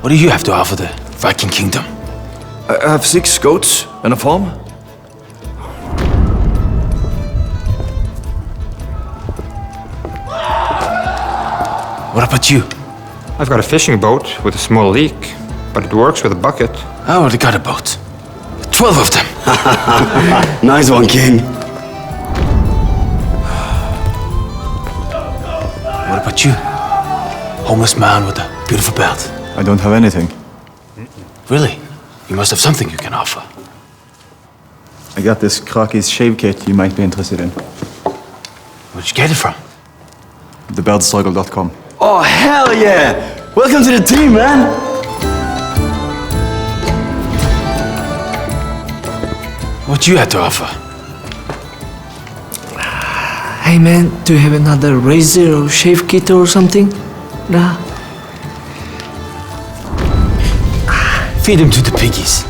What do you have to offer the Viking kingdom? I have 6 goats and a farm. What about you? I've got a fishing boat with a small leak, but it works with a bucket. I already got a boat. 12 of them. Nice one, King. What about you? Homeless man with a beautiful belt. I don't have anything. Really? You must have something you can offer. I got this Kraki's shave kit you might be interested in. Where'd you get it from? 𝐊𝐑𝐀𝐊𝐈'𝐒. Oh, hell yeah! Welcome to the team, man! What you had to offer? Hey man, do you have another razor or shave kit or something? Nah. Feed him to the piggies.